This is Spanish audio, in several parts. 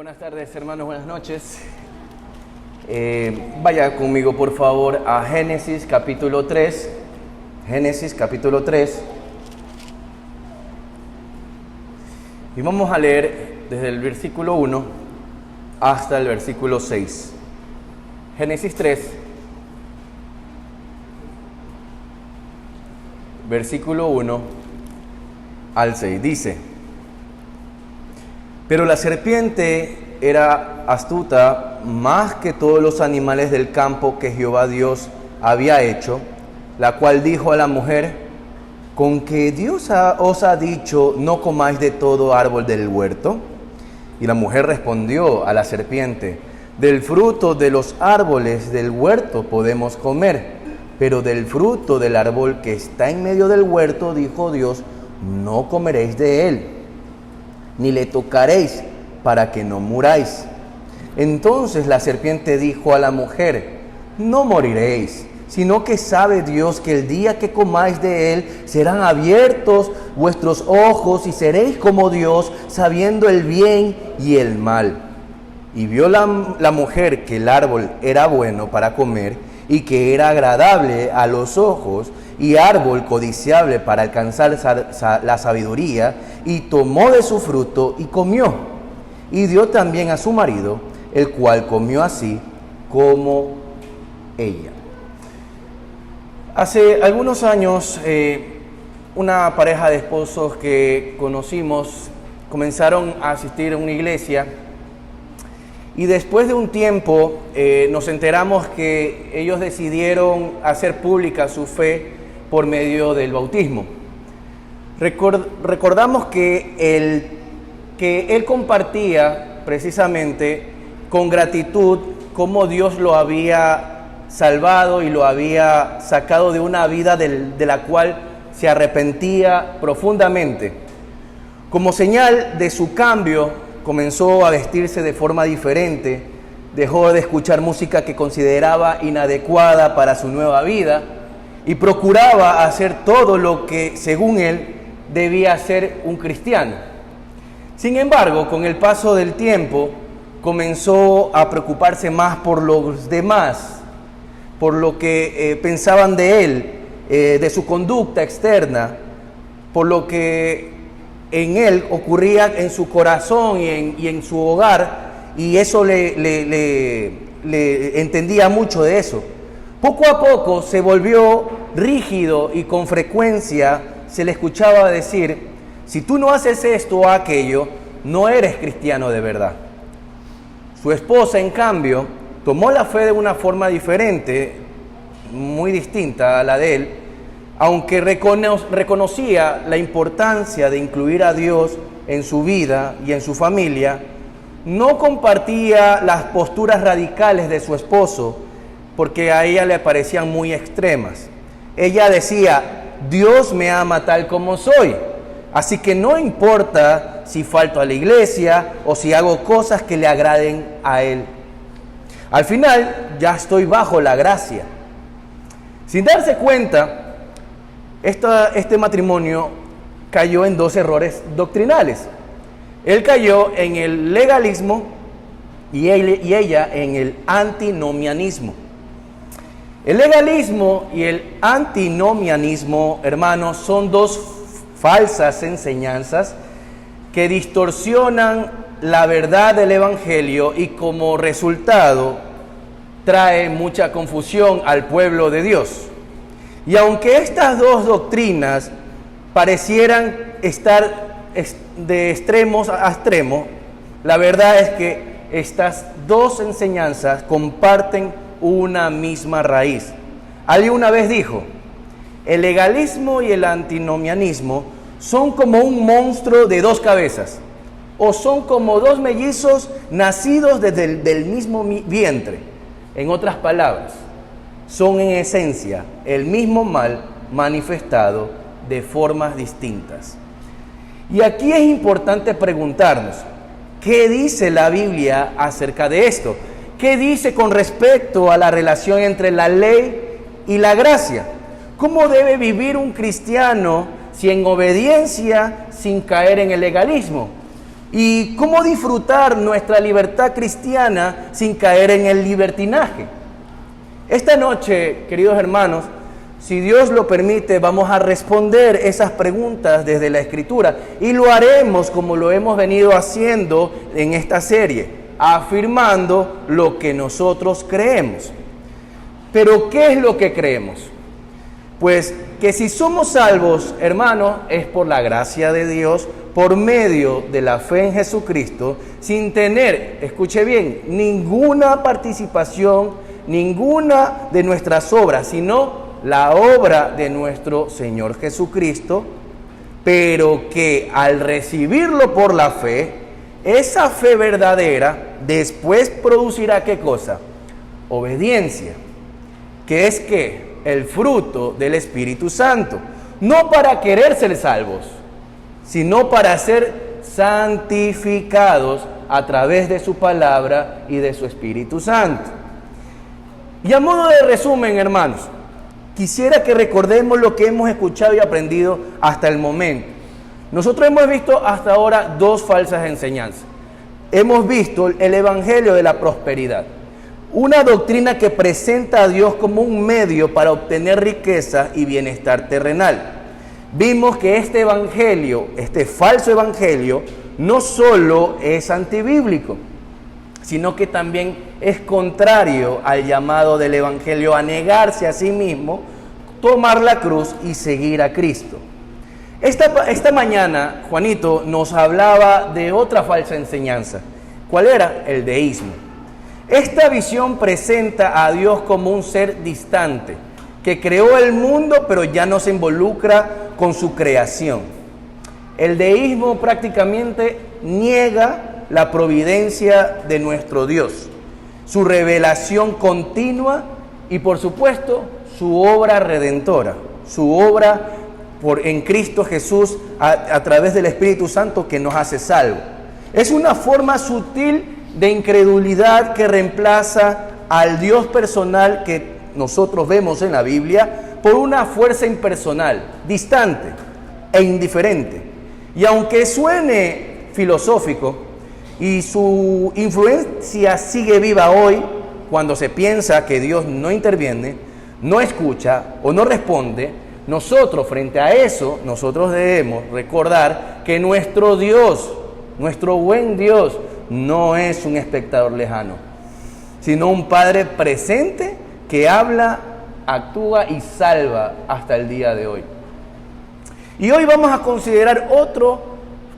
Buenas tardes, hermanos, buenas noches. Vaya conmigo, por favor, a Génesis capítulo 3. Génesis capítulo 3. Y vamos a leer desde el versículo 1 hasta el versículo 6. Génesis 3, versículo 1 al 6. Dice: Pero la serpiente era astuta más que todos los animales del campo que Jehová Dios había hecho, la cual dijo a la mujer: ¿Con que Dios os ha dicho, no comáis de todo árbol del huerto? Y la mujer respondió a la serpiente: Del fruto de los árboles del huerto podemos comer, pero del fruto del árbol que está en medio del huerto, dijo Dios, no comeréis de él, ni le tocaréis, para que no muráis. Entonces la serpiente dijo a la mujer: No moriréis, sino que sabe Dios que el día que comáis de él serán abiertos vuestros ojos y seréis como Dios, sabiendo el bien y el mal. Y vio la mujer que el árbol era bueno para comer y que era agradable a los ojos y árbol codiciable para alcanzar la sabiduría, y tomó de su fruto y comió, y dio también a su marido, el cual comió así como ella. Hace algunos años, una pareja de esposos que conocimos comenzaron a asistir a una iglesia, y después de un tiempo nos enteramos que ellos decidieron hacer pública su fe por medio del bautismo. Recordamos que él compartía precisamente con gratitud cómo Dios lo había salvado y lo había sacado de una vida de la cual se arrepentía profundamente. Como señal de su cambio, comenzó a vestirse de forma diferente, dejó de escuchar música que consideraba inadecuada para su nueva vida y procuraba hacer todo lo que, según él, debía ser un cristiano. Sin embargo, con el paso del tiempo, comenzó a preocuparse más por los demás, por lo que pensaban de él, de su conducta externa, por lo que en él ocurría en su corazón y en su hogar, y eso le entendía mucho de eso. Poco a poco se volvió rígido y con frecuencia se le escuchaba decir: si tú no haces esto o aquello, no eres cristiano de verdad. Su esposa, en cambio, tomó la fe de una forma diferente, muy distinta a la de él, aunque reconocía la importancia de incluir a Dios en su vida y en su familia. No compartía las posturas radicales de su esposo, porque a ella le parecían muy extremas. Ella decía: Dios me ama tal como soy, así que no importa si falto a la iglesia o si hago cosas que le agraden a Él. Al final ya estoy bajo la gracia. Sin darse cuenta, este matrimonio cayó en dos errores doctrinales. Él cayó en el legalismo y ella en el antinomianismo. El legalismo y el antinomianismo, hermanos, son dos falsas enseñanzas que distorsionan la verdad del Evangelio y como resultado trae mucha confusión al pueblo de Dios. Y aunque estas dos doctrinas parecieran estar de extremos a extremos, la verdad es que estas dos enseñanzas comparten una misma raíz. Alguien una vez dijo: el legalismo y el antinomianismo son como un monstruo de dos cabezas, o son como dos mellizos nacidos del mismo vientre. En otras palabras, son en esencia el mismo mal manifestado de formas distintas. Y aquí es importante preguntarnos: ¿qué dice la Biblia acerca de esto? ¿Qué dice con respecto a la relación entre la ley y la gracia? ¿Cómo debe vivir un cristiano si en obediencia sin caer en el legalismo? ¿Y cómo disfrutar nuestra libertad cristiana sin caer en el libertinaje? Esta noche, queridos hermanos, si Dios lo permite, vamos a responder esas preguntas desde la Escritura y lo haremos como lo hemos venido haciendo en esta serie, afirmando lo que nosotros creemos. Pero, ¿qué es lo que creemos? Pues que si somos salvos, hermanos, es por la gracia de Dios, por medio de la fe en Jesucristo, sin tener, escuche bien, ninguna participación, ninguna de nuestras obras, sino la obra de nuestro Señor Jesucristo, pero que al recibirlo por la fe, esa fe verdadera después producirá ¿qué cosa? Obediencia, que es ¿qué? El fruto del Espíritu Santo, no para querer ser salvos, sino para ser santificados a través de su palabra y de su Espíritu Santo. Y a modo de resumen, hermanos, quisiera que recordemos lo que hemos escuchado y aprendido hasta el momento. Nosotros hemos visto hasta ahora dos falsas enseñanzas. Hemos visto el evangelio de la prosperidad, una doctrina que presenta a Dios como un medio para obtener riqueza y bienestar terrenal. Vimos que este evangelio, este falso evangelio, no solo es antibíblico, sino que también es contrario al llamado del evangelio a negarse a sí mismo, tomar la cruz y seguir a Cristo. Esta mañana, Juanito nos hablaba de otra falsa enseñanza. ¿Cuál era? El deísmo. Esta visión presenta a Dios como un ser distante, que creó el mundo pero ya no se involucra con su creación. El deísmo prácticamente niega la providencia de nuestro Dios, su revelación continua y por supuesto su obra redentora, su obra en Cristo Jesús a través del Espíritu Santo que nos hace salvos. Es una forma sutil de incredulidad que reemplaza al Dios personal que nosotros vemos en la Biblia por una fuerza impersonal, distante e indiferente. Y aunque suene filosófico y su influencia sigue viva hoy, cuando se piensa que Dios no interviene, no escucha o no responde, nosotros frente a eso, nosotros debemos recordar que nuestro Dios, nuestro buen Dios, no es un espectador lejano, sino un Padre presente que habla, actúa y salva hasta el día de hoy. Y hoy vamos a considerar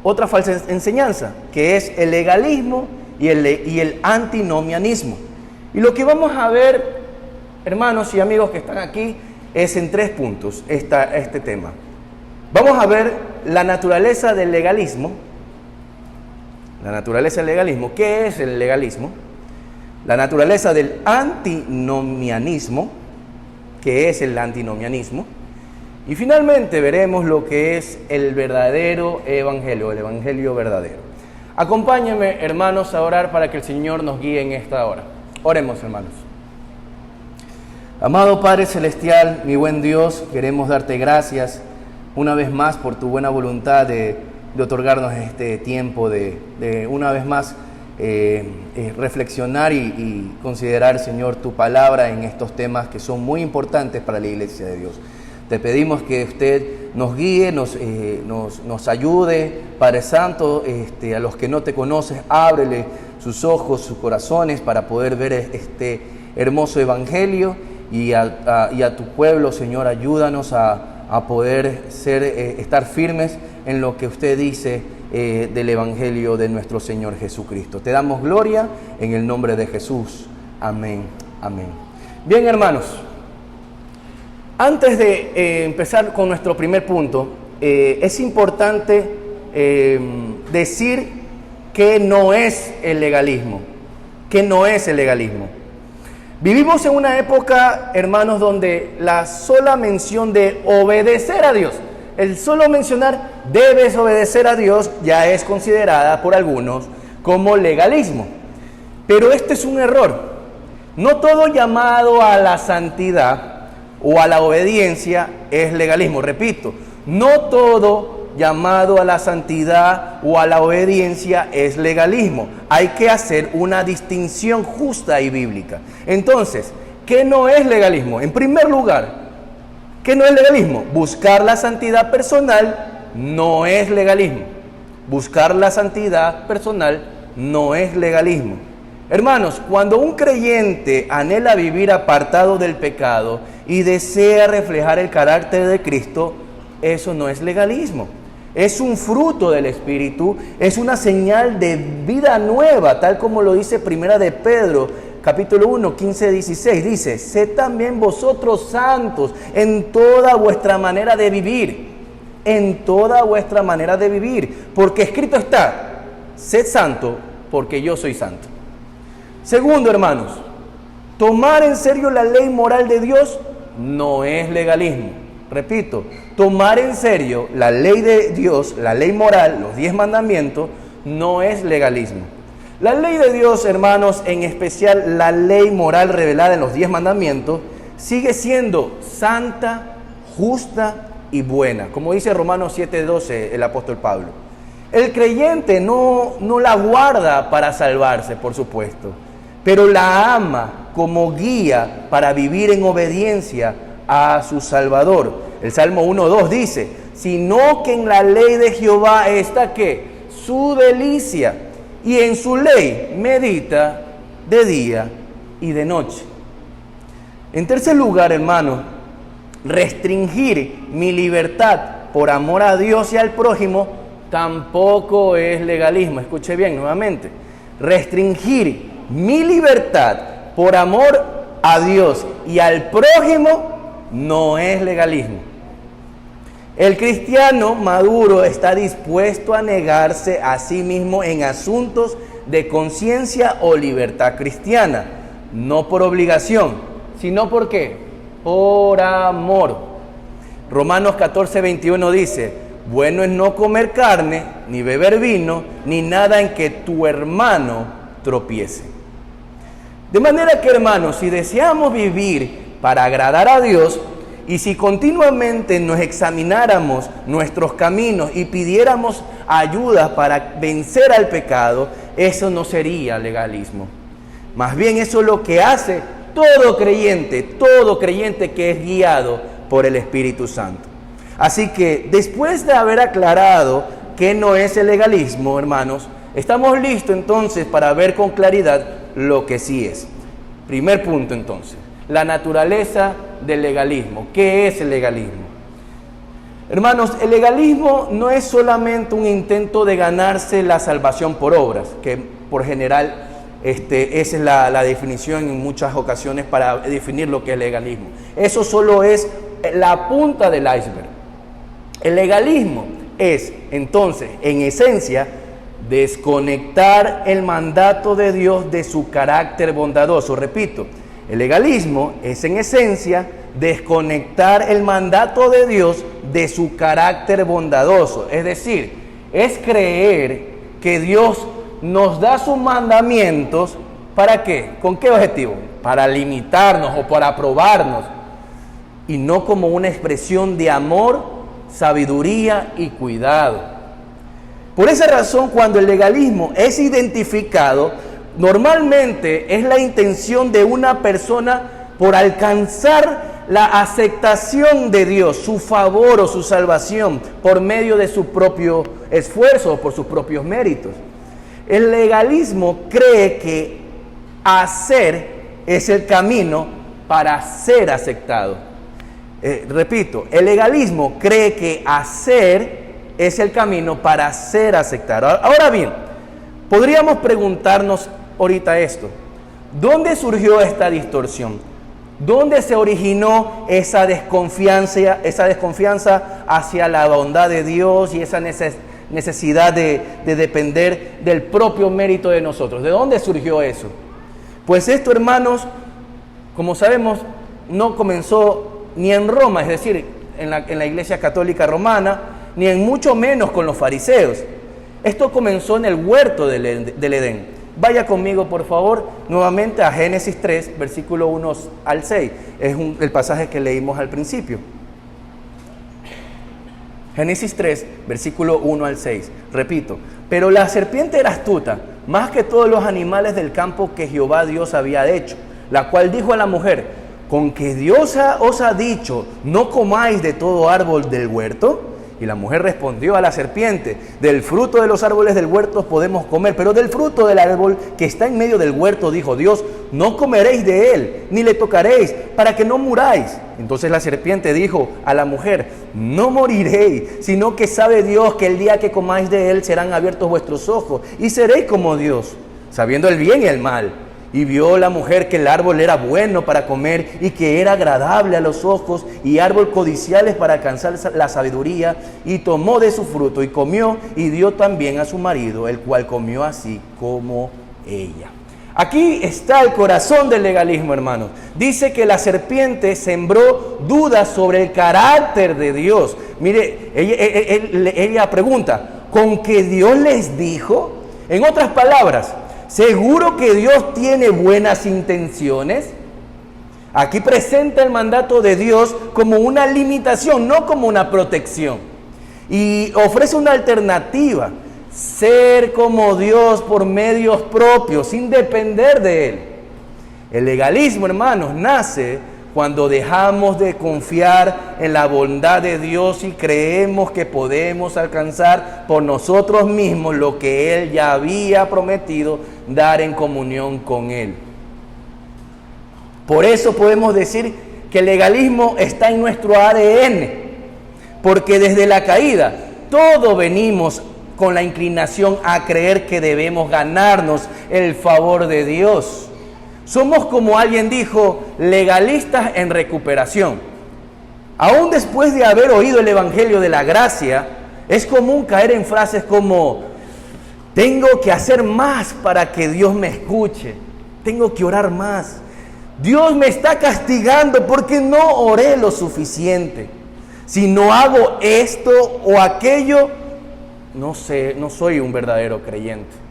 otra falsa enseñanza, que es el legalismo y el antinomianismo. Y lo que vamos a ver, hermanos y amigos que están aquí, es en 3 puntos este tema. Vamos a ver la naturaleza del legalismo. La naturaleza del legalismo. ¿Qué es el legalismo? La naturaleza del antinomianismo. ¿Qué es el antinomianismo? Y finalmente veremos lo que es el verdadero evangelio, el evangelio verdadero. Acompáñenme, hermanos, a orar para que el Señor nos guíe en esta hora. Oremos, hermanos. Amado Padre Celestial, mi buen Dios, queremos darte gracias una vez más por tu buena voluntad de otorgarnos este tiempo de una vez más reflexionar y considerar, Señor, tu palabra en estos temas que son muy importantes para la Iglesia de Dios. Te pedimos que usted nos guíe, nos ayude, Padre Santo, a los que no te conoces, ábrele sus ojos, sus corazones para poder ver este hermoso evangelio y a tu pueblo, Señor, ayúdanos a poder estar firmes en lo que usted dice del evangelio de nuestro Señor Jesucristo. Te damos gloria en el nombre de Jesús. Amén. Amén. Bien, hermanos, antes de empezar con nuestro primer punto, es importante decir qué no es el legalismo. ¿Qué no es el legalismo? Vivimos en una época, hermanos, donde la sola mención de obedecer a Dios, el solo mencionar debes obedecer a Dios, ya es considerada por algunos como legalismo. Pero este es un error. No todo llamado a la santidad o a la obediencia es legalismo. Repito, no todo llamado a la santidad o a la obediencia es legalismo. Hay que hacer una distinción justa y bíblica. Entonces, ¿qué no es legalismo? En primer lugar, ¿qué no es legalismo? Buscar la santidad personal no es legalismo. Buscar la santidad personal no es legalismo. Hermanos, cuando un creyente anhela vivir apartado del pecado y desea reflejar el carácter de Cristo, eso no es legalismo. Es un fruto del Espíritu, es una señal de vida nueva, tal como lo dice Primera de Pedro, capítulo 1, 15-16. Dice, sed también vosotros santos en toda vuestra manera de vivir. En toda vuestra manera de vivir. Porque escrito está, sed santo porque yo soy santo. Segundo, hermanos, tomar en serio la ley moral de Dios no es legalismo. Repito, tomar en serio la ley de Dios, la ley moral, los 10 mandamientos, no es legalismo. La ley de Dios, hermanos, en especial la ley moral revelada en los 10 mandamientos, sigue siendo santa, justa y buena, como dice Romanos 7:12 el apóstol Pablo. El creyente no la guarda para salvarse, por supuesto, pero la ama como guía para vivir en obediencia a su Salvador. El Salmo 1:2 dice, sino que en la ley de Jehová está ¿qué? Su delicia, y en su ley medita de día y de noche. En tercer lugar, hermano, restringir mi libertad por amor a Dios y al prójimo tampoco es legalismo. Escuche bien nuevamente. Restringir mi libertad por amor a Dios y al prójimo no es legalismo. El cristiano maduro está dispuesto a negarse a sí mismo en asuntos de conciencia o libertad cristiana, no por obligación, sino ¿por qué? Por amor. Romanos 14:21 dice, bueno es no comer carne, ni beber vino, ni nada en que tu hermano tropiece. De manera que, hermanos, si deseamos vivir para agradar a Dios, y si continuamente nos examináramos nuestros caminos y pidiéramos ayuda para vencer al pecado, eso no sería legalismo. Más bien eso es lo que hace todo creyente que es guiado por el Espíritu Santo. Así que después de haber aclarado qué no es el legalismo, hermanos, estamos listos entonces para ver con claridad lo que sí es. Primer punto entonces, la naturaleza del legalismo. ¿Qué es el legalismo? Hermanos, el legalismo no es solamente un intento de ganarse la salvación por obras, que por general esa es la definición en muchas ocasiones para definir lo que es legalismo. Eso solo es la punta del iceberg. El legalismo es, entonces, en esencia, desconectar el mandato de Dios de su carácter bondadoso. Repito, el legalismo es en esencia desconectar el mandato de Dios de su carácter bondadoso. Es decir, es creer que Dios nos da sus mandamientos, ¿para qué? ¿Con qué objetivo? Para limitarnos o para probarnos, y no como una expresión de amor, sabiduría y cuidado. Por esa razón, cuando el legalismo es identificado, normalmente es la intención de una persona por alcanzar la aceptación de Dios, su favor o su salvación por medio de su propio esfuerzo o por sus propios méritos. El legalismo cree que hacer es el camino para ser aceptado. Repito, el legalismo cree que hacer es el camino para ser aceptado. Ahora bien, podríamos preguntarnos ahorita esto: ¿dónde surgió esta distorsión? ¿Dónde se originó esa desconfianza hacia la bondad de Dios y esa necesidad de depender del propio mérito de nosotros? ¿De dónde surgió eso? Pues esto, hermanos, como sabemos, no comenzó ni en Roma, es decir, en la Iglesia Católica Romana, ni en mucho menos con los fariseos. Esto comenzó en el huerto del Edén. Vaya conmigo, por favor, nuevamente a Génesis 3, versículo 1 al 6. Es el pasaje que leímos al principio. Génesis 3, versículo 1 al 6. Repito, pero la serpiente era astuta, más que todos los animales del campo que Jehová Dios había hecho, la cual dijo a la mujer, ¿con que Dios os ha dicho, no comáis de todo árbol del huerto? Y la mujer respondió a la serpiente, del fruto de los árboles del huerto podemos comer, pero del fruto del árbol que está en medio del huerto, dijo Dios, no comeréis de él, ni le tocaréis, para que no muráis. Entonces la serpiente dijo a la mujer, no moriréis, sino que sabe Dios que el día que comáis de él serán abiertos vuestros ojos, y seréis como Dios, sabiendo el bien y el mal. Y vio la mujer que el árbol era bueno para comer y que era agradable a los ojos y árbol codiciales para alcanzar la sabiduría, y tomó de su fruto y comió y dio también a su marido, el cual comió así como ella. Aquí está el corazón del legalismo, hermanos. Dice que la serpiente sembró dudas sobre el carácter de Dios. Mire, ella pregunta, ¿con qué Dios les dijo? En otras palabras, ¿seguro que Dios tiene buenas intenciones? Aquí presenta el mandato de Dios como una limitación, no como una protección. Y ofrece una alternativa, ser como Dios por medios propios, sin depender de Él. El legalismo, hermanos, nace cuando dejamos de confiar en la bondad de Dios y creemos que podemos alcanzar por nosotros mismos lo que Él ya había prometido dar en comunión con Él. Por eso podemos decir que el legalismo está en nuestro ADN, porque desde la caída todos venimos con la inclinación a creer que debemos ganarnos el favor de Dios. Somos, como alguien dijo, legalistas en recuperación. Aún después de haber oído el Evangelio de la gracia, es común caer en frases como, tengo que hacer más para que Dios me escuche, tengo que orar más, Dios me está castigando porque no oré lo suficiente, si no hago esto o aquello, no soy un verdadero creyente.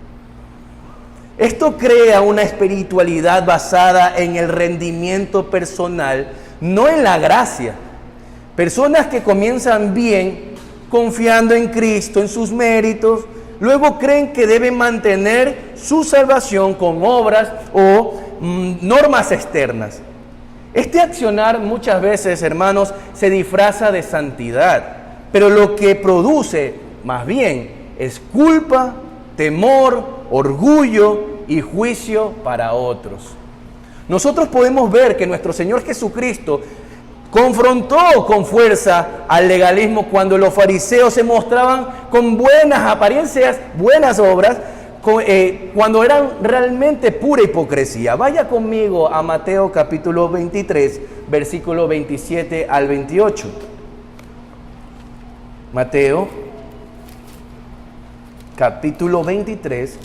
Esto crea una espiritualidad basada en el rendimiento personal, no en la gracia. Personas que comienzan bien, confiando en Cristo, en sus méritos, luego creen que deben mantener su salvación con obras o normas externas. Este accionar muchas veces, hermanos, se disfraza de santidad, pero lo que produce, más bien, es culpa, temor, orgullo y juicio para otros. Nosotros podemos ver que nuestro Señor Jesucristo confrontó con fuerza al legalismo cuando los fariseos se mostraban con buenas apariencias, buenas obras, cuando eran realmente pura hipocresía. Vaya conmigo a Mateo capítulo 23, versículo 27 al 28. Mateo capítulo 23,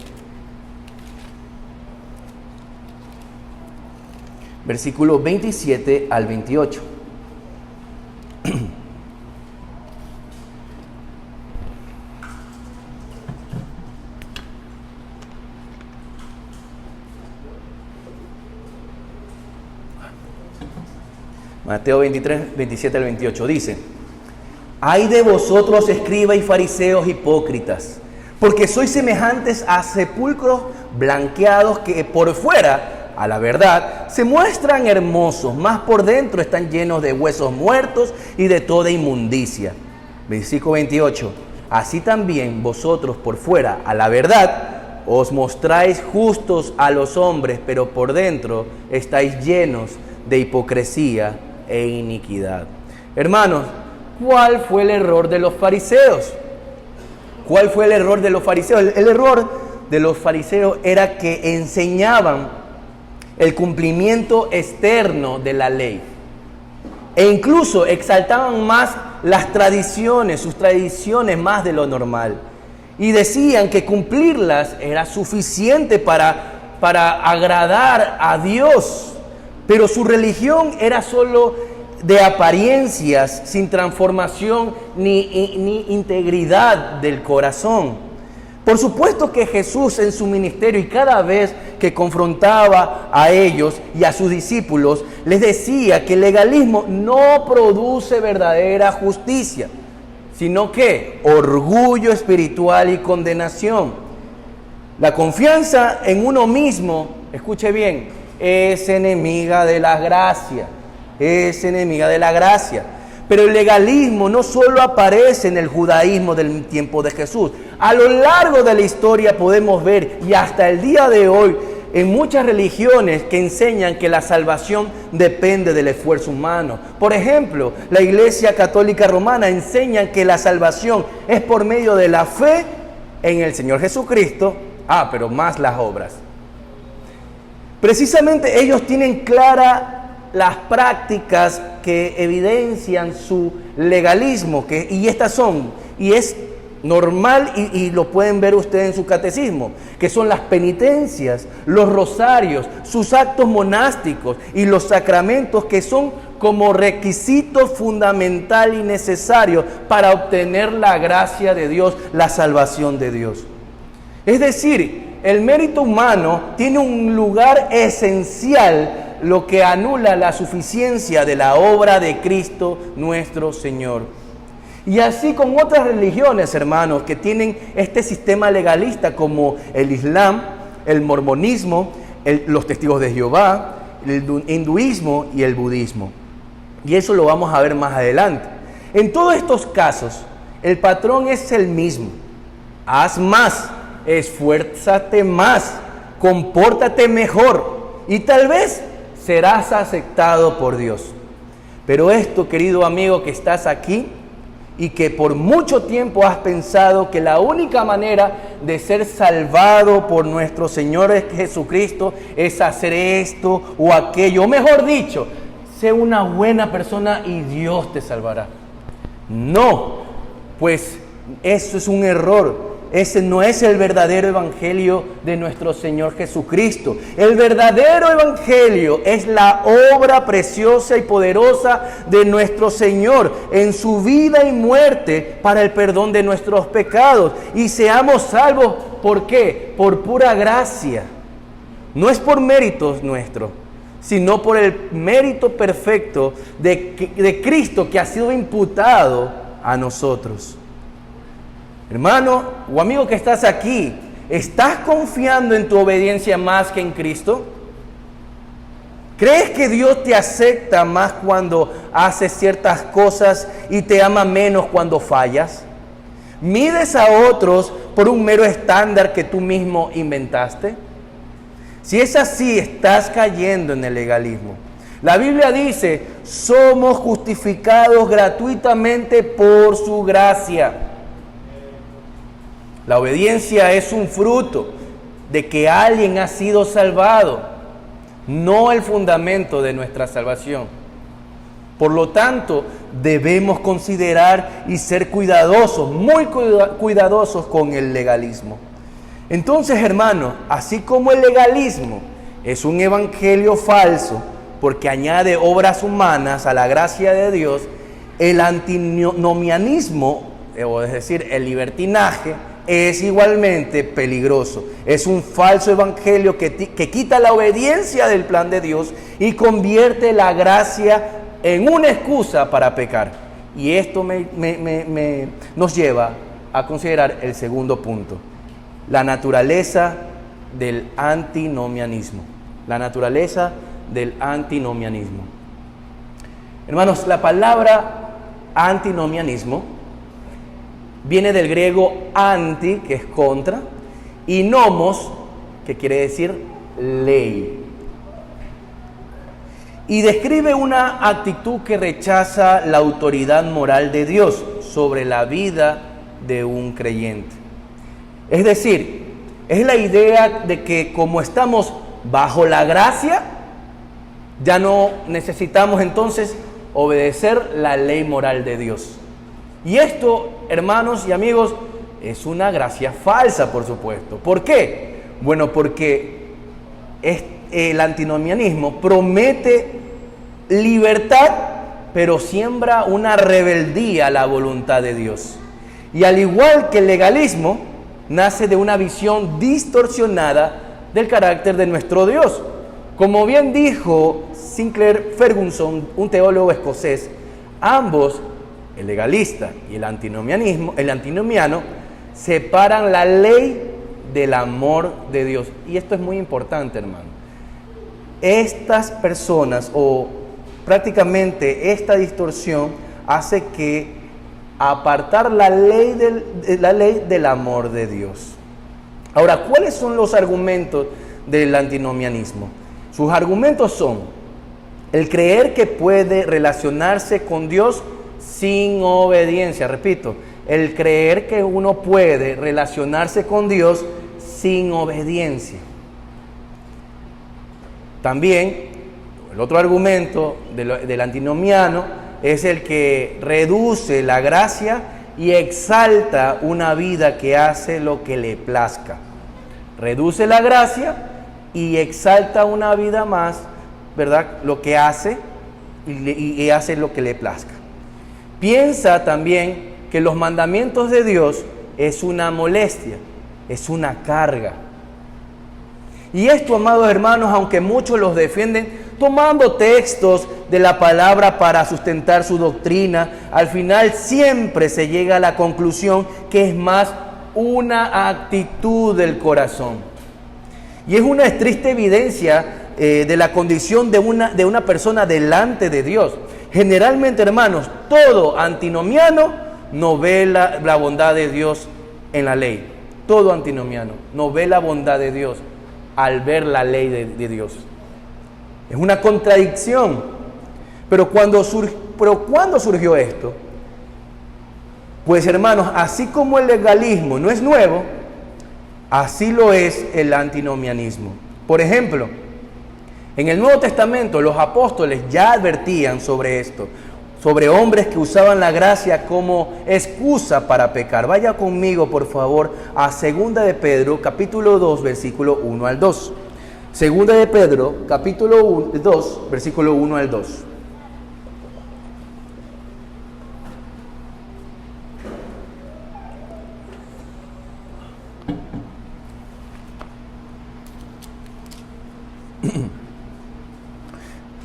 versículo 27 al 28. Mateo 23, 27 al 28 dice, ay de vosotros, escribas y fariseos hipócritas, porque sois semejantes a sepulcros blanqueados que por fuera, a la verdad, se muestran hermosos, mas por dentro están llenos de huesos muertos y de toda inmundicia. Versículo 28. Así también vosotros por fuera, a la verdad, os mostráis justos a los hombres, pero por dentro estáis llenos de hipocresía e iniquidad. Hermanos, ¿cuál fue el error de los fariseos? ¿Cuál fue el error de los fariseos? El error de los fariseos era que enseñaban el cumplimiento externo de la ley. E incluso exaltaban más las tradiciones, sus tradiciones más de lo normal. Y decían que cumplirlas era suficiente para agradar a Dios. Pero su religión era solo de apariencias, sin transformación ni integridad del corazón. Por supuesto que Jesús en su ministerio y cada vez que confrontaba a ellos y a sus discípulos, les decía que el legalismo no produce verdadera justicia, sino que orgullo espiritual y condenación. La confianza en uno mismo, escuche bien, es enemiga de la gracia, es enemiga de la gracia. Pero el legalismo no solo aparece en el judaísmo del tiempo de Jesús. A lo largo de la historia podemos ver, y hasta el día de hoy, en muchas religiones que enseñan que la salvación depende del esfuerzo humano. Por ejemplo, la Iglesia Católica Romana enseña que la salvación es por medio de la fe en el Señor Jesucristo, pero más las obras. Precisamente ellos tienen claras las prácticas que evidencian su legalismo, y estas son, y es normal, y lo pueden ver ustedes en su catecismo, que son las penitencias, los rosarios, sus actos monásticos y los sacramentos, que son como requisito fundamental y necesario para obtener la gracia de Dios, la salvación de Dios. Es decir, el mérito humano tiene un lugar esencial, lo que anula la suficiencia de la obra de Cristo nuestro Señor. Y así con otras religiones, hermanos, que tienen este sistema legalista, como el Islam, el mormonismo, los testigos de Jehová, el hinduismo y el budismo. Y eso lo vamos a ver más adelante. En todos estos casos, el patrón es el mismo. Haz más, esfuérzate más, compórtate mejor y tal vez serás aceptado por Dios. Pero esto, querido amigo que estás aquí y que por mucho tiempo has pensado que la única manera de ser salvado por nuestro Señor Jesucristo es hacer esto o aquello, o mejor dicho, sé una buena persona y Dios te salvará. No, pues eso es un error. Ese no es el verdadero evangelio de nuestro Señor Jesucristo. El verdadero evangelio es la obra preciosa y poderosa de nuestro Señor en su vida y muerte para el perdón de nuestros pecados. Y seamos salvos, ¿por qué? Por pura gracia. No es por méritos nuestros, sino por el mérito perfecto de Cristo que ha sido imputado a nosotros. Hermano o amigo que estás aquí, ¿estás confiando en tu obediencia más que en Cristo? ¿Crees que Dios te acepta más cuando haces ciertas cosas y te ama menos cuando fallas? ¿Mides a otros por un mero estándar que tú mismo inventaste? Si es así, estás cayendo en el legalismo. La Biblia dice, somos justificados gratuitamente por su gracia. La obediencia es un fruto de que alguien ha sido salvado, no el fundamento de nuestra salvación. Por lo tanto, debemos considerar y ser cuidadosos, muy cuidadosos con el legalismo. Entonces, hermanos, así como el legalismo es un evangelio falso, porque añade obras humanas a la gracia de Dios, el antinomianismo, es decir, el libertinaje, es igualmente peligroso. Es un falso evangelio que quita la obediencia del plan de Dios y convierte la gracia en una excusa para pecar. Y esto nos lleva a considerar el segundo punto, la naturaleza del antinomianismo. La naturaleza del antinomianismo. Hermanos, la palabra antinomianismo viene del griego anti, que es contra, y nomos, que quiere decir ley. Y describe una actitud que rechaza la autoridad moral de Dios sobre la vida de un creyente. Es decir, es la idea de que como estamos bajo la gracia, ya no necesitamos entonces obedecer la ley moral de Dios. Y esto, hermanos y amigos, es una gracia falsa, por supuesto. ¿Por qué? Bueno, porque el antinomianismo promete libertad, pero siembra una rebeldía a la voluntad de Dios. Y al igual que el legalismo, nace de una visión distorsionada del carácter de nuestro Dios. Como bien dijo Sinclair Ferguson, un teólogo escocés, ambos el legalista y el antinomiano, separan la ley del amor de Dios. Y esto es muy importante, hermano. Estas personas, o prácticamente esta distorsión, hace que apartar la ley del amor de Dios. Ahora, ¿cuáles son los argumentos del antinomianismo? Sus argumentos son el creer que puede relacionarse con Dios sin obediencia. Repito, el creer que uno puede relacionarse con Dios sin obediencia. También, el otro argumento del antinomiano es el que reduce la gracia y exalta una vida que hace lo que le plazca. Reduce la gracia y exalta una vida más, ¿verdad? Lo que hace y hace lo que le plazca. Piensa también que los mandamientos de Dios es una molestia, es una carga. Y esto, amados hermanos, aunque muchos los defienden tomando textos de la palabra para sustentar su doctrina, al final siempre se llega a la conclusión que es más una actitud del corazón. Y es una triste evidencia de la condición de una persona delante de Dios. Generalmente, hermanos, todo antinomiano no ve la bondad de Dios en la ley. Todo antinomiano no ve la bondad de Dios al ver la ley de Dios. Es una contradicción. Pero ¿cuándo surgió esto? Pues, hermanos, así como el legalismo no es nuevo, así lo es el antinomianismo. Por ejemplo, en el Nuevo Testamento los apóstoles ya advertían sobre esto, sobre hombres que usaban la gracia como excusa para pecar. Vaya conmigo, por favor, a 2 de Pedro, capítulo 2, versículo 1 al 2. 2 de Pedro, capítulo 2, versículo 1 al 2.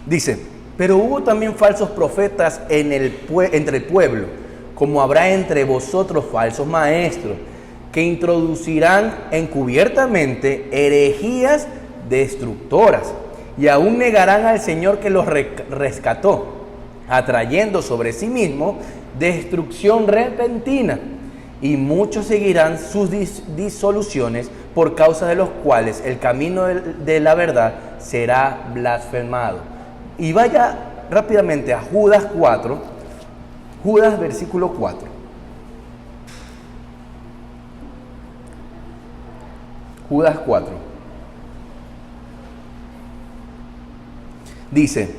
Dice: pero hubo también falsos profetas entre el pueblo, como habrá entre vosotros falsos maestros, que introducirán encubiertamente herejías destructoras, y aún negarán al Señor que los rescató, atrayendo sobre sí mismo destrucción repentina. Y muchos seguirán sus disoluciones, por causa de los cuales el camino de la verdad será blasfemado. Y vaya rápidamente a Judas 4, Judas versículo 4. Judas 4. Dice: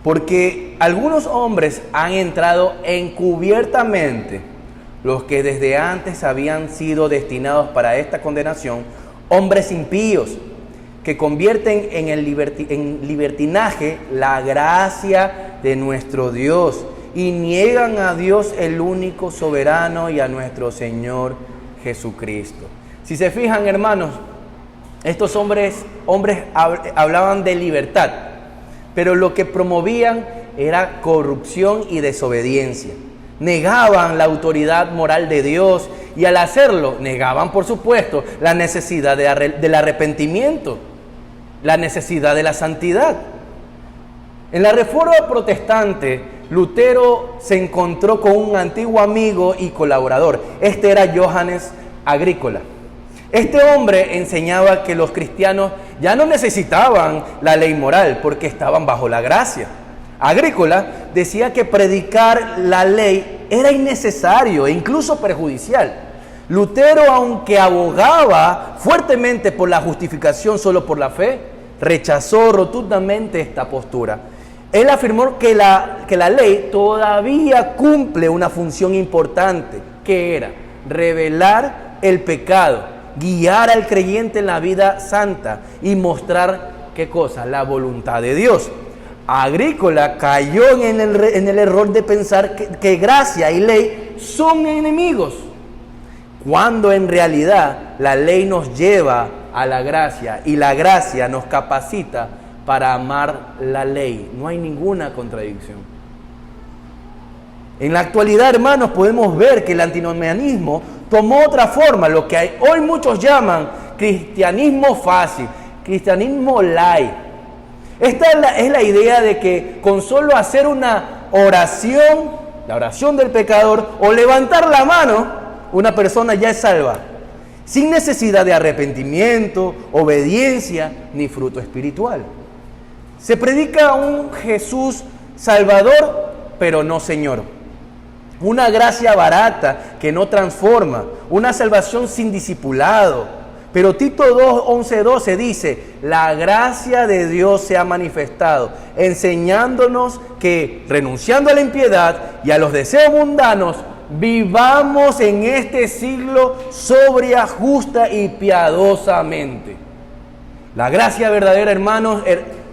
porque algunos hombres han entrado encubiertamente, los que desde antes habían sido destinados para esta condenación, hombres impíos, que convierten en libertinaje la gracia de nuestro Dios y niegan a Dios el único soberano y a nuestro Señor Jesucristo. Si se fijan, hermanos, estos hombres hablaban de libertad, pero lo que promovían era corrupción y desobediencia. Negaban la autoridad moral de Dios y al hacerlo negaban, por supuesto, la necesidad del arrepentimiento, la necesidad de la santidad. En la Reforma Protestante, Lutero se encontró con un antiguo amigo y colaborador. Este era Johannes Agrícola. Este hombre enseñaba que los cristianos ya no necesitaban la ley moral porque estaban bajo la gracia. Agrícola decía que predicar la ley era innecesario e incluso perjudicial. Lutero, aunque abogaba fuertemente por la justificación solo por la fe, rechazó rotundamente esta postura. Él afirmó que la ley todavía cumple una función importante, que era revelar el pecado, guiar al creyente en la vida santa y mostrar, ¿qué cosa? La voluntad de Dios. Agrícola cayó en el error de pensar que gracia y ley son enemigos, cuando en realidad la ley nos lleva a la gracia y la gracia nos capacita para amar la ley. No hay ninguna contradicción. En la actualidad, hermanos, podemos ver que el antinomianismo tomó otra forma, lo que hoy muchos llaman cristianismo fácil, cristianismo light. Esta es la idea de que con solo hacer una oración, la oración del pecador, o levantar la mano, una persona ya es salva, sin necesidad de arrepentimiento, obediencia, ni fruto espiritual. Se predica un Jesús Salvador, pero no Señor. Una gracia barata que no transforma, una salvación sin discipulado. Pero Tito 2:11-12 dice, la gracia de Dios se ha manifestado, enseñándonos que, renunciando a la impiedad y a los deseos mundanos, vivamos en este siglo sobria, justa y piadosamente. La gracia verdadera, hermanos,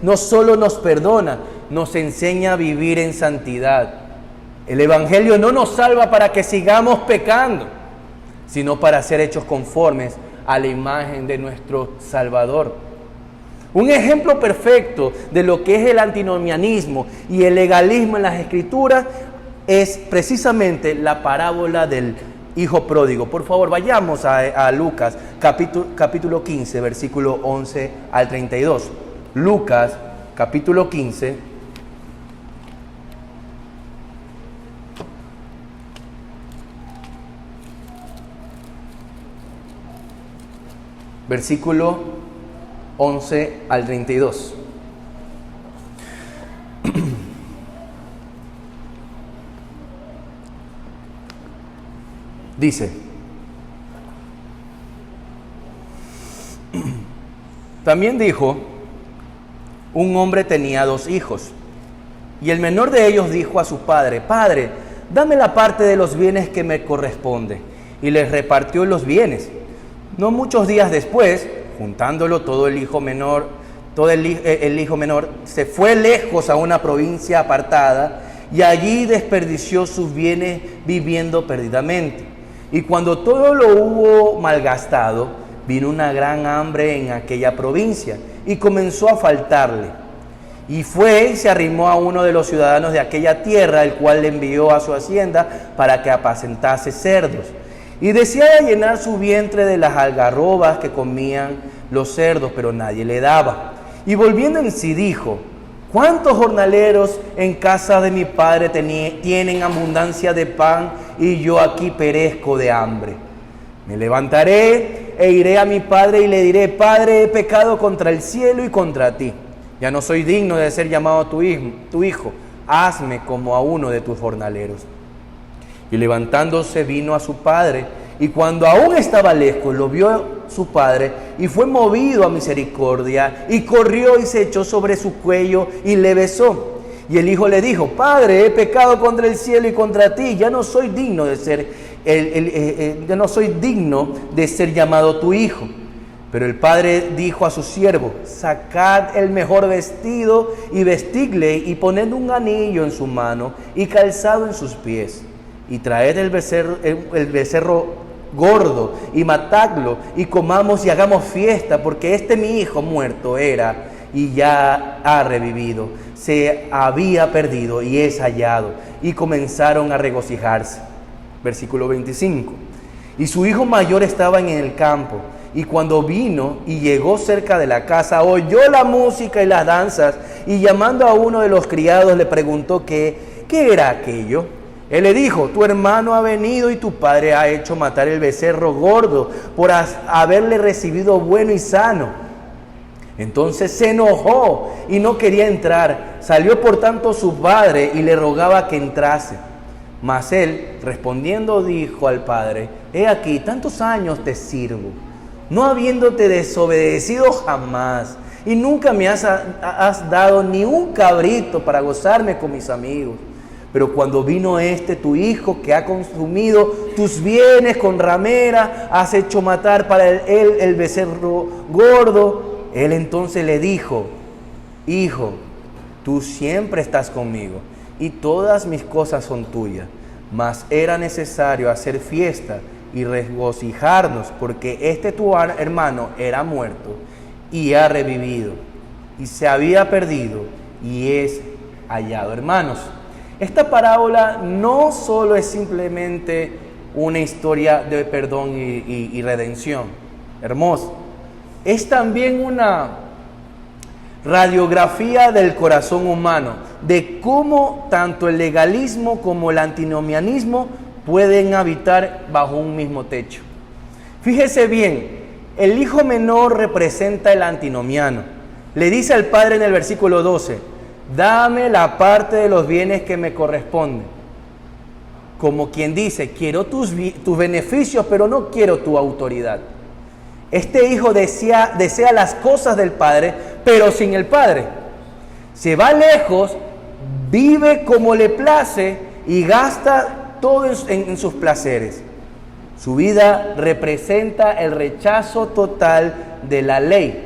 no solo nos perdona, nos enseña a vivir en santidad. El Evangelio no nos salva para que sigamos pecando, sino para ser hechos conformes a la imagen de nuestro Salvador. Un ejemplo perfecto de lo que es el antinomianismo y el legalismo en las Escrituras es precisamente la parábola del hijo pródigo. Por favor, vayamos a Lucas capítulo 15, versículo 11 al 32. Lucas capítulo 15, versículo 11 al 32. Dice, también dijo, un hombre tenía 2 hijos, y el menor de ellos dijo a su padre, Padre, dame la parte de los bienes que me corresponde, y les repartió los bienes. No muchos días después, juntándolo todo el hijo menor, se fue lejos a una provincia apartada y allí desperdició sus bienes viviendo perdidamente. Y cuando todo lo hubo malgastado, vino una gran hambre en aquella provincia y comenzó a faltarle. Y fue y se arrimó a uno de los ciudadanos de aquella tierra, el cual le envió a su hacienda para que apacentase cerdos. Y deseaba llenar su vientre de las algarrobas que comían los cerdos, pero nadie le daba. Y volviendo en sí dijo, ¿cuántos jornaleros en casa de mi padre tienen abundancia de pan y yo aquí perezco de hambre? Me levantaré e iré a mi padre y le diré, Padre, he pecado contra el cielo y contra ti. Ya no soy digno de ser llamado tu hijo. Hazme como a uno de tus jornaleros. Y levantándose vino a su padre, y cuando aún estaba lejos, lo vio su padre, y fue movido a misericordia, y corrió y se echó sobre su cuello, y le besó. Y el hijo le dijo, Padre, he pecado contra el cielo y contra ti, ya no soy digno de ser llamado tu hijo. Pero el padre dijo a su siervo, sacad el mejor vestido, y vestidle, y poned un anillo en su mano, y calzado en sus pies. Y traed el becerro gordo y matadlo y comamos y hagamos fiesta, porque mi hijo muerto era y ya ha revivido, se había perdido y es hallado. Y comenzaron a regocijarse. Versículo 25. Y su hijo mayor estaba en el campo, y cuando vino y llegó cerca de la casa, oyó la música y las danzas, y llamando a uno de los criados le preguntó qué era aquello. Él le dijo, tu hermano ha venido y tu padre ha hecho matar el becerro gordo por haberle recibido bueno y sano. Entonces se enojó y no quería entrar. Salió por tanto su padre y le rogaba que entrase. Mas él, respondiendo, dijo al padre, he aquí, tantos años te sirvo, no habiéndote desobedecido jamás, y nunca me has dado ni un cabrito para gozarme con mis amigos. Pero cuando vino tu hijo, que ha consumido tus bienes con ramera, has hecho matar para él el becerro gordo. Él entonces le dijo, hijo, tú siempre estás conmigo y todas mis cosas son tuyas. Mas era necesario hacer fiesta y regocijarnos, porque tu hermano era muerto y ha revivido, y se había perdido y es hallado. Hermanos, Esta parábola no solo es simplemente una historia de perdón y redención, hermoso, es también una radiografía del corazón humano, de cómo tanto el legalismo como el antinomianismo pueden habitar bajo un mismo techo. Fíjese bien, el hijo menor representa el antinomiano. Le dice al padre en el versículo 12, dame la parte de los bienes que me corresponden. Como quien dice, quiero tus beneficios, pero no quiero tu autoridad. Este hijo desea las cosas del padre, pero sin el padre. Se va lejos, vive como le place y gasta todo en sus placeres. Su vida representa el rechazo total de la ley.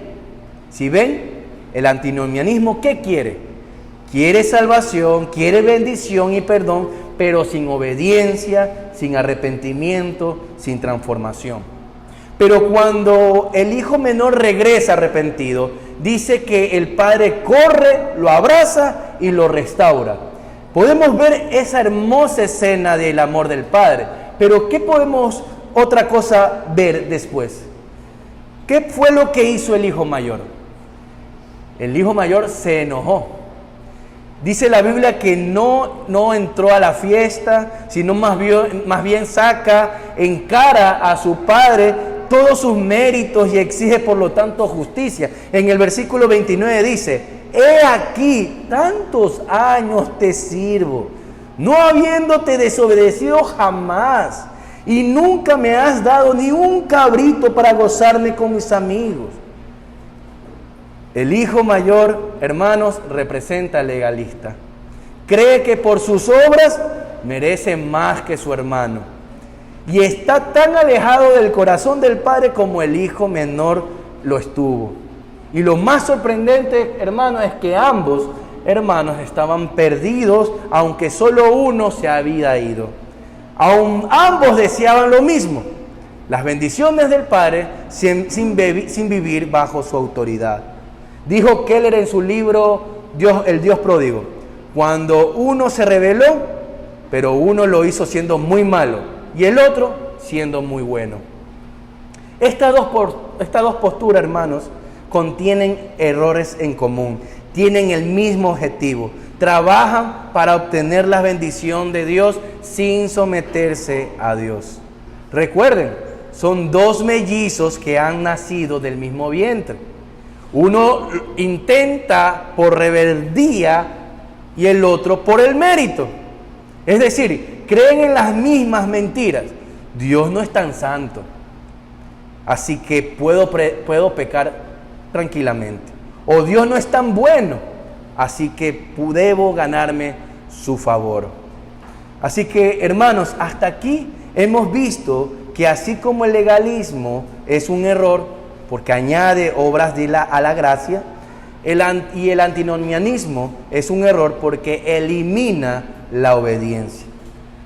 Si ven, el antinomianismo, ¿qué quiere? Quiere salvación, quiere bendición y perdón, pero sin obediencia, sin arrepentimiento, sin transformación. Pero cuando el hijo menor regresa arrepentido, dice que el padre corre, lo abraza y lo restaura. Podemos ver esa hermosa escena del amor del padre, pero ¿qué podemos otra cosa ver después? ¿Qué fue lo que hizo el hijo mayor? El hijo mayor se enojó. Dice la Biblia que no entró a la fiesta, sino más bien saca en cara a su padre todos sus méritos y exige por lo tanto justicia. En el versículo 29 dice, he aquí, tantos años te sirvo, no habiéndote desobedecido jamás, y nunca me has dado ni un cabrito para gozarme con mis amigos. El hijo mayor, hermanos, representa al legalista. Cree que por sus obras merece más que su hermano. Y está tan alejado del corazón del padre como el hijo menor lo estuvo. Y lo más sorprendente, hermanos, es que ambos hermanos estaban perdidos, aunque solo uno se había ido. Aún ambos deseaban lo mismo, las bendiciones del padre sin vivir bajo su autoridad. Dijo Keller en su libro El Dios pródigo, cuando uno se rebeló, pero uno lo hizo siendo muy malo y el otro siendo muy bueno. Estas dos posturas, hermanos, contienen errores en común, tienen el mismo objetivo, trabajan para obtener la bendición de Dios sin someterse a Dios. Recuerden, son dos mellizos que han nacido del mismo vientre. Uno intenta por rebeldía y el otro por el mérito. Es decir, creen en las mismas mentiras. Dios no es tan santo, así que puedo pecar tranquilamente. O Dios no es tan bueno, así que debo ganarme su favor. Así que, hermanos, hasta aquí hemos visto que así como el legalismo es un error, porque añade obras a la gracia, y el antinomianismo es un error porque elimina la obediencia.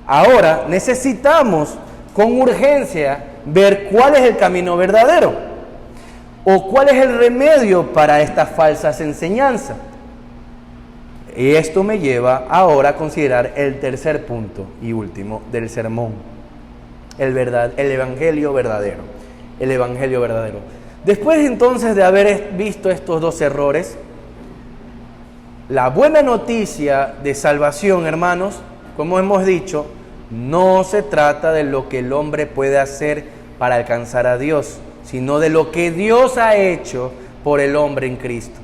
Ahora necesitamos con urgencia ver cuál es el camino verdadero o cuál es el remedio para estas falsas enseñanzas. Y esto me lleva ahora a considerar el tercer punto y último del sermón, el evangelio verdadero. El evangelio verdadero. Después entonces de haber visto estos dos errores, la buena noticia de salvación, hermanos, como hemos dicho, no se trata de lo que el hombre puede hacer para alcanzar a Dios, sino de lo que Dios ha hecho por el hombre en Cristo.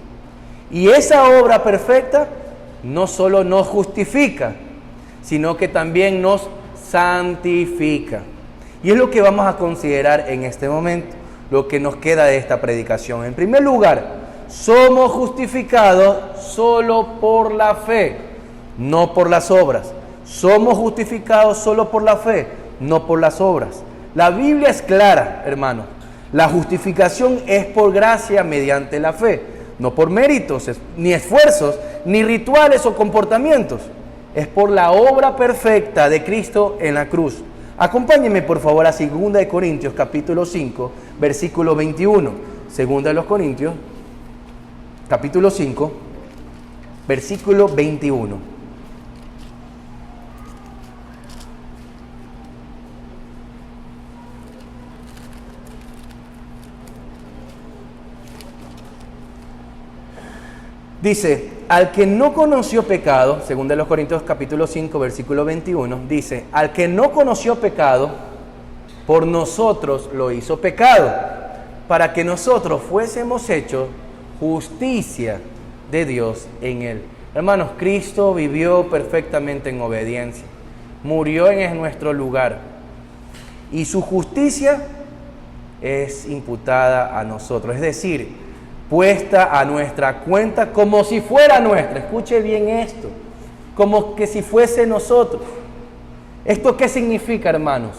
Y esa obra perfecta no solo nos justifica, sino que también nos santifica. Y es lo que vamos a considerar en este momento, lo que nos queda de esta predicación. En primer lugar, somos justificados solo por la fe, no por las obras. Somos justificados solo por la fe, no por las obras. La Biblia es clara, hermanos. La justificación es por gracia mediante la fe, no por méritos, ni esfuerzos, ni rituales o comportamientos. Es por la obra perfecta de Cristo en la cruz. Acompáñenme por favor a 2 Corintios capítulo 5, versículo 21. 2 Corintios capítulo 5, versículo 21. Dice, al que no conoció pecado, según de los Corintios capítulo 5, versículo 21, dice, al que no conoció pecado, por nosotros lo hizo pecado, para que nosotros fuésemos hechos justicia de Dios en él. Hermanos, Cristo vivió perfectamente en obediencia, murió en nuestro lugar, y su justicia es imputada a nosotros, es decir, puesta a nuestra cuenta como si fuera nuestra. Escuche bien esto, como que si fuese nosotros. ¿Esto qué significa, hermanos?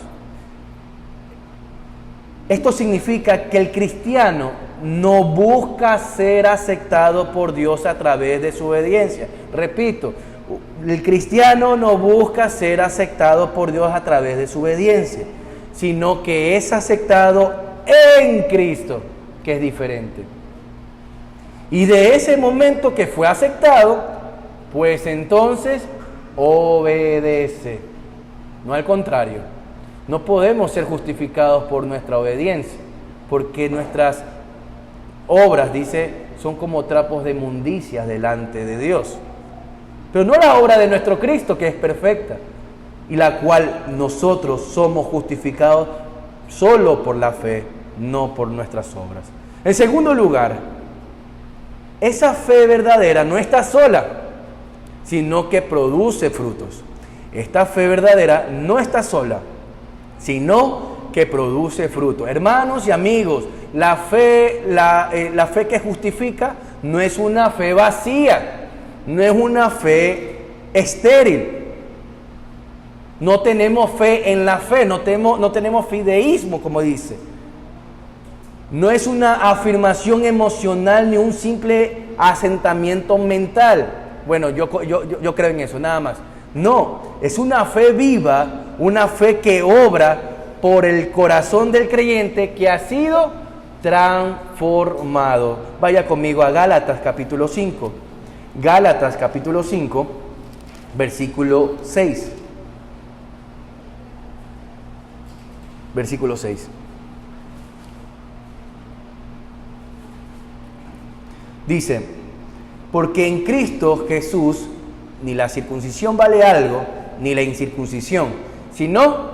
Esto significa que el cristiano no busca ser aceptado por Dios a través de su obediencia. Repito, el cristiano no busca ser aceptado por Dios a través de su obediencia, sino que es aceptado en Cristo, que es diferente. Y de ese momento que fue aceptado, pues entonces obedece. No al contrario. No podemos ser justificados por nuestra obediencia, porque nuestras obras, dice, son como trapos de inmundicia delante de Dios. Pero no la obra de nuestro Cristo, que es perfecta, y la cual nosotros somos justificados solo por la fe, no por nuestras obras. En segundo lugar, esa fe verdadera no está sola, sino que produce frutos. Esta fe verdadera no está sola, sino que produce frutos. Hermanos y amigos, la fe que justifica no es una fe vacía, no es una fe estéril. No tenemos fe en la fe, no tenemos fideísmo, como dice. No es una afirmación emocional ni un simple asentamiento mental. Bueno, yo creo en eso, nada más. No, es una fe viva, una fe que obra por el corazón del creyente que ha sido transformado. Vaya conmigo a Gálatas capítulo 5. Gálatas capítulo 5, versículo 6. Versículo 6. Dice, porque en Cristo Jesús ni la circuncisión vale algo, ni la incircuncisión, sino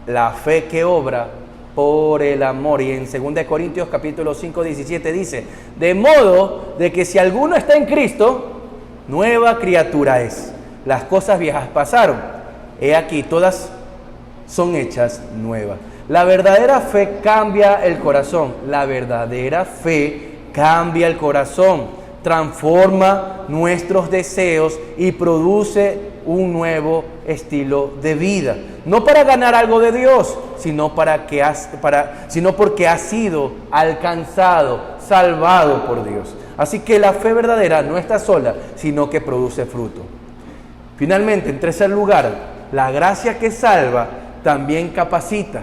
la fe que obra por el amor. Y en 2 Corintios capítulo 5, 17 dice, de modo de que si alguno está en Cristo, nueva criatura es. Las cosas viejas pasaron, he aquí todas son hechas nuevas. La verdadera fe cambia el corazón, la verdadera fe cambia el corazón, transforma nuestros deseos y produce un nuevo estilo de vida. No para ganar algo de Dios, sino porque ha sido alcanzado, salvado por Dios. Así que la fe verdadera no está sola, sino que produce fruto. Finalmente, en tercer lugar, la gracia que salva también capacita.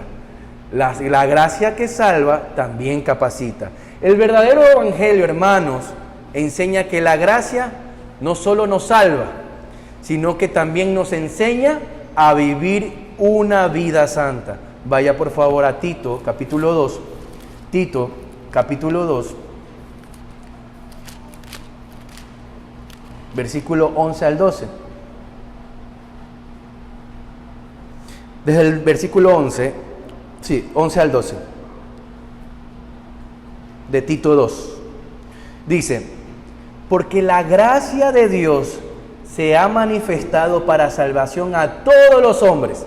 La gracia que salva también capacita. El verdadero evangelio, hermanos, enseña que la gracia no solo nos salva, sino que también nos enseña a vivir una vida santa. Vaya por favor a Tito, capítulo 2. Tito, capítulo 2, versículo 11 al 12. Desde el versículo 11 al 12. De Tito 2. Dice, porque la gracia de Dios se ha manifestado para salvación a todos los hombres,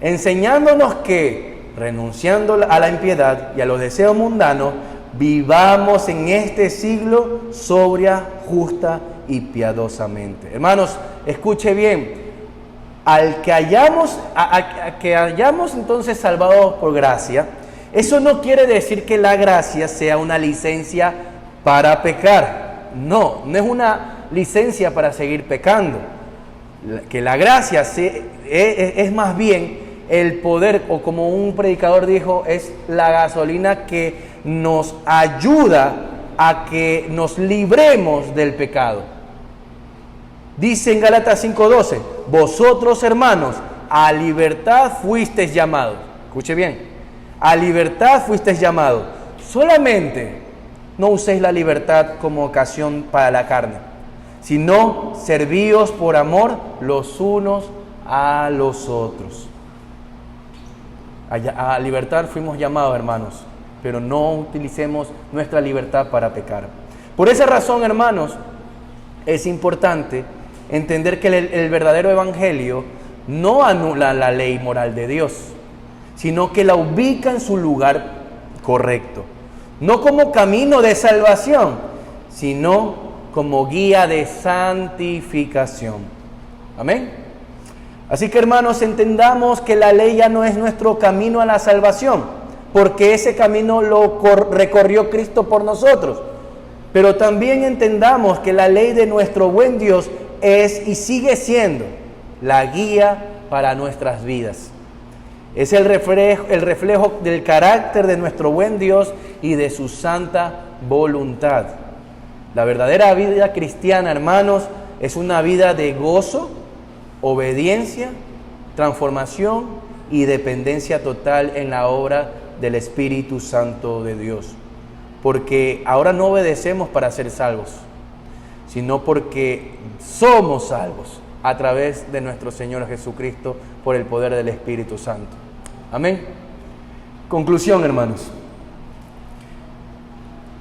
enseñándonos que, renunciando a la impiedad y a los deseos mundanos, vivamos en este siglo sobria, justa y piadosamente. Hermanos, escuche bien, que hayamos entonces salvado por gracia, eso no quiere decir que la gracia sea una licencia para pecar. No es una licencia para seguir pecando. Que la gracia es más bien el poder, o como un predicador dijo, es la gasolina que nos ayuda a que nos libremos del pecado. Dice en Gálatas 5:12, vosotros hermanos, a libertad fuisteis llamados. Escuche bien, a libertad fuisteis llamados. Solamente no uséis la libertad como ocasión para la carne, sino servíos por amor los unos a los otros. A libertad fuimos llamados, hermanos, pero no utilicemos nuestra libertad para pecar. Por esa razón, hermanos, es importante entender que el verdadero evangelio no anula la ley moral de Dios, sino que la ubica en su lugar correcto. No como camino de salvación, sino como guía de santificación. Amén. Así que, hermanos, entendamos que la ley ya no es nuestro camino a la salvación, porque ese camino lo recorrió Cristo por nosotros. Pero también entendamos que la ley de nuestro buen Dios es y sigue siendo la guía para nuestras vidas. Es el reflejo del carácter de nuestro buen Dios y de su santa voluntad. La verdadera vida cristiana, hermanos, es una vida de gozo, obediencia, transformación y dependencia total en la obra del Espíritu Santo de Dios. Porque ahora no obedecemos para ser salvos, sino porque somos salvos a través de nuestro Señor Jesucristo por el poder del Espíritu Santo. Amén. Conclusión, hermanos.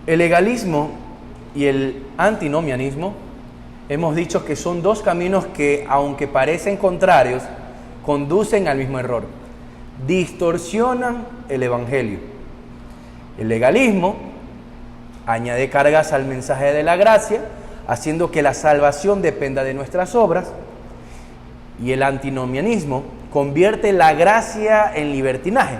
El legalismo y el antinomianismo, hemos dicho que son dos caminos que, aunque parecen contrarios, conducen al mismo error. Distorsionan el evangelio. El legalismo añade cargas al mensaje de la gracia, haciendo que la salvación dependa de nuestras obras. Y el antinomianismo convierte la gracia en libertinaje,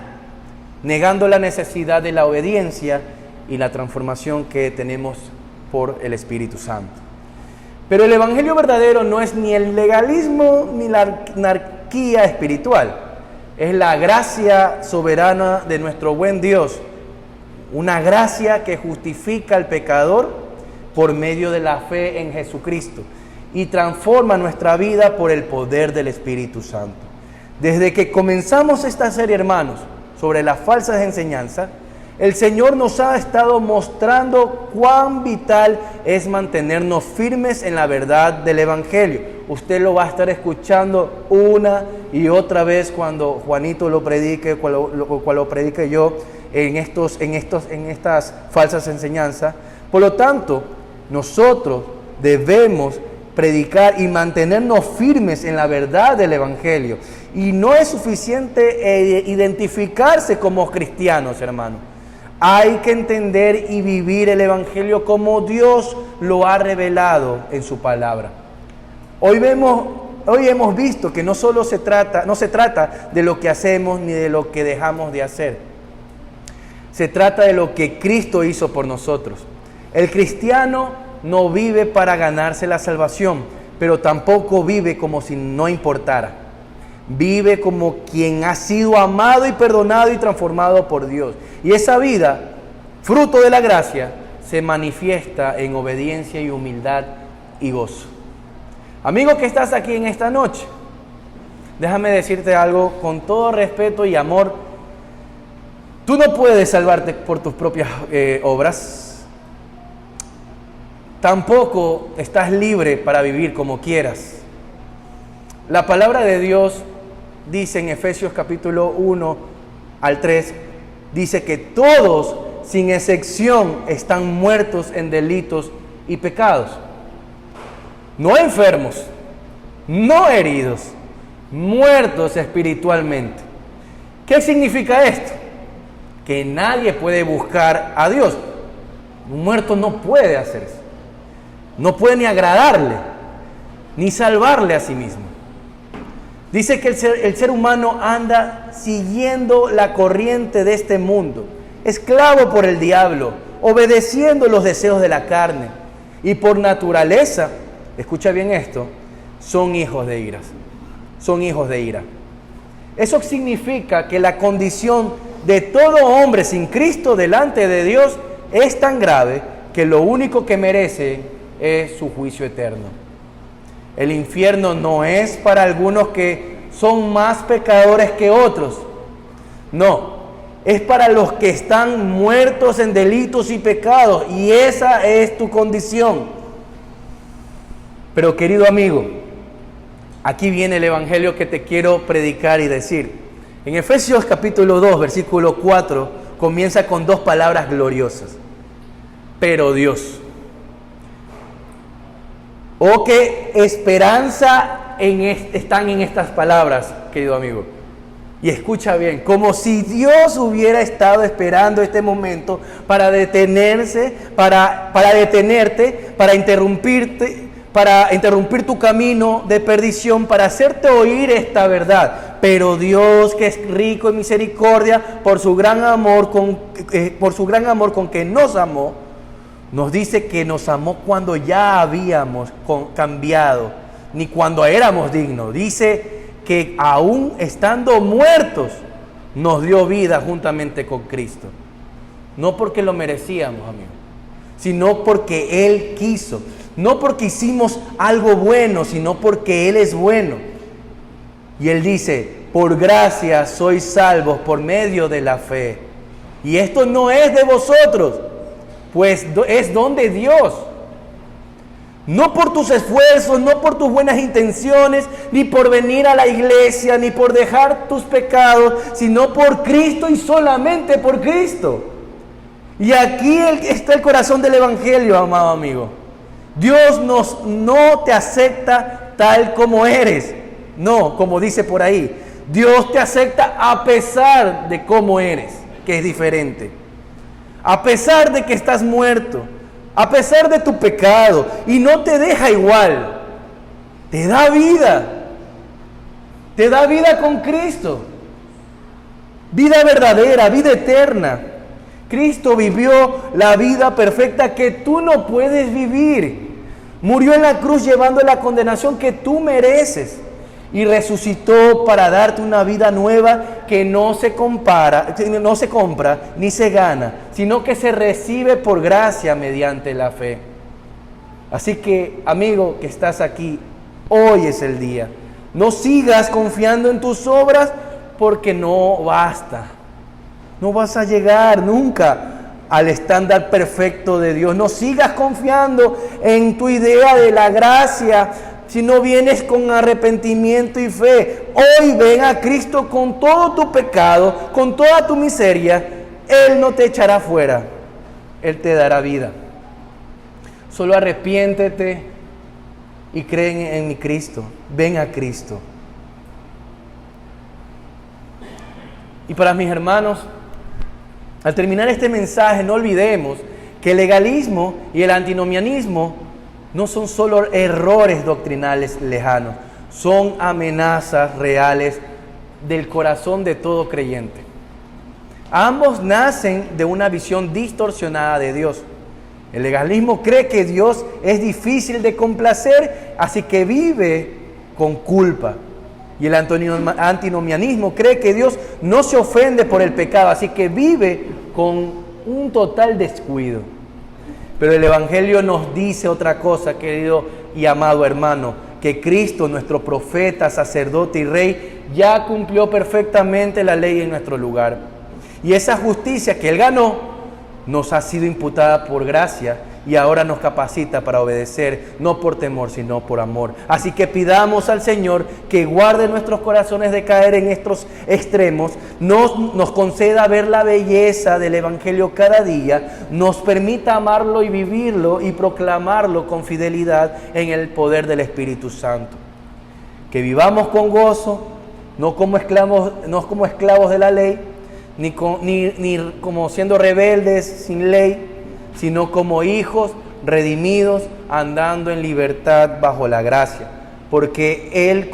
negando la necesidad de la obediencia y la transformación que tenemos por el Espíritu Santo. Pero el evangelio verdadero no es ni el legalismo ni la anarquía espiritual. Es la gracia soberana de nuestro buen Dios. Una gracia que justifica al pecador por medio de la fe en Jesucristo y transforma nuestra vida por el poder del Espíritu Santo. Desde que comenzamos esta serie, hermanos, sobre las falsas enseñanzas, el Señor nos ha estado mostrando cuán vital es mantenernos firmes en la verdad del Evangelio. Usted lo va a estar escuchando una y otra vez cuando Juanito lo predique, cuando lo predique yo en estas falsas enseñanzas. Por lo tanto, nosotros debemos predicar y mantenernos firmes en la verdad del Evangelio. Y no es suficiente identificarse como cristianos, hermanos. Hay que entender y vivir el Evangelio como Dios lo ha revelado en su palabra. Hoy hemos visto que no se trata de lo que hacemos ni de lo que dejamos de hacer. Se trata de lo que Cristo hizo por nosotros. El cristiano no vive para ganarse la salvación, pero tampoco vive como si no importara. Vive como quien ha sido amado y perdonado y transformado por Dios. Y esa vida, fruto de la gracia, se manifiesta en obediencia y humildad y gozo. Amigo que estás aquí en esta noche, déjame decirte algo con todo respeto y amor. Tú no puedes salvarte por tus propias obras. Tampoco estás libre para vivir como quieras. La palabra de Dios dice en Efesios capítulo 1 al 3, dice que todos, sin excepción, están muertos en delitos y pecados. No enfermos, no heridos, muertos espiritualmente. ¿Qué significa esto? Que nadie puede buscar a Dios. Un muerto no puede hacer eso. No puede ni agradarle, ni salvarle a sí mismo. Dice que el ser humano anda siguiendo la corriente de este mundo, esclavo por el diablo, obedeciendo los deseos de la carne. Y por naturaleza, escucha bien esto, son hijos de ira. Son hijos de ira. Eso significa que la condición de todo hombre sin Cristo delante de Dios es tan grave que lo único que merece es su juicio eterno. El infierno no es para algunos que son más pecadores que otros. No, es para los que están muertos en delitos y pecados. Y esa es tu condición. Pero querido amigo, aquí viene el evangelio que te quiero predicar y decir. En Efesios capítulo 2, versículo 4, comienza con dos palabras gloriosas. Pero Dios. Oh, qué esperanza están en estas palabras, querido amigo. Y escucha bien, como si Dios hubiera estado esperando este momento para detenerse, para detenerte, para interrumpir tu camino de perdición, para hacerte oír esta verdad. Pero Dios, que es rico en misericordia, por su gran amor con que nos amó, nos dice que nos amó cuando ya habíamos cambiado, ni cuando éramos dignos. Dice que aún estando muertos, nos dio vida juntamente con Cristo. No porque lo merecíamos, amigos, sino porque Él quiso. No porque hicimos algo bueno, sino porque Él es bueno. Y Él dice, por gracia sois salvos por medio de la fe. Y esto no es de vosotros, pues es don de Dios. No por tus esfuerzos, no por tus buenas intenciones, ni por venir a la iglesia, ni por dejar tus pecados, sino por Cristo y solamente por Cristo. Y aquí está el corazón del evangelio, amado amigo. Dios no te acepta tal como eres. No, como dice por ahí. Dios te acepta a pesar de cómo eres, que es diferente. A pesar de que estás muerto. A pesar de tu pecado, y no te deja igual, te da vida con Cristo, vida verdadera, vida eterna. Cristo vivió la vida perfecta que tú no puedes vivir, murió en la cruz llevando la condenación que tú mereces, y resucitó para darte una vida nueva que no se compra ni se gana, sino que se recibe por gracia mediante la fe. Así que, amigo que estás aquí, hoy es el día. No sigas confiando en tus obras porque no basta. No vas a llegar nunca al estándar perfecto de Dios. No sigas confiando en tu idea de la gracia, si no vienes con arrepentimiento y fe. Hoy ven a Cristo con todo tu pecado, con toda tu miseria. Él no te echará fuera. Él te dará vida. Solo arrepiéntete y cree en mi Cristo. Ven a Cristo. Y para mis hermanos, al terminar este mensaje, no olvidemos que el legalismo y el antinomianismo no son solo errores doctrinales lejanos, son amenazas reales del corazón de todo creyente. Ambos nacen de una visión distorsionada de Dios. El legalismo cree que Dios es difícil de complacer, así que vive con culpa. Y el antinomianismo cree que Dios no se ofende por el pecado, así que vive con un total descuido. Pero el Evangelio nos dice otra cosa, querido y amado hermano, que Cristo, nuestro profeta, sacerdote y rey, ya cumplió perfectamente la ley en nuestro lugar. Y esa justicia que Él ganó, nos ha sido imputada por gracia y ahora nos capacita para obedecer, no por temor, sino por amor. Así que pidamos al Señor que guarde nuestros corazones de caer en estos extremos, nos conceda ver la belleza del Evangelio cada día, nos permita amarlo y vivirlo y proclamarlo con fidelidad en el poder del Espíritu Santo. Que vivamos con gozo, no como esclavos de la ley, ni como siendo rebeldes sin ley, sino como hijos redimidos andando en libertad bajo la gracia. Porque el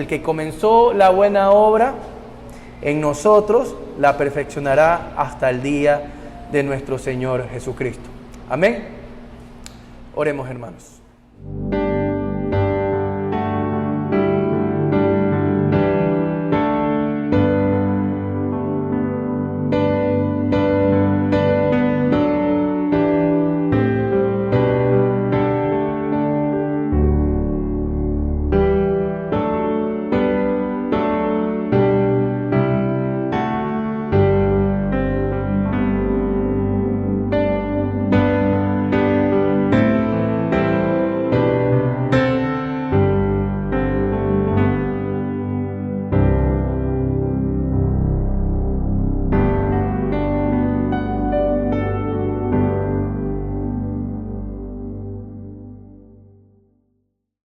que comenzó la buena obra en nosotros, la perfeccionará hasta el día de nuestro Señor Jesucristo. Amén. Oremos, hermanos.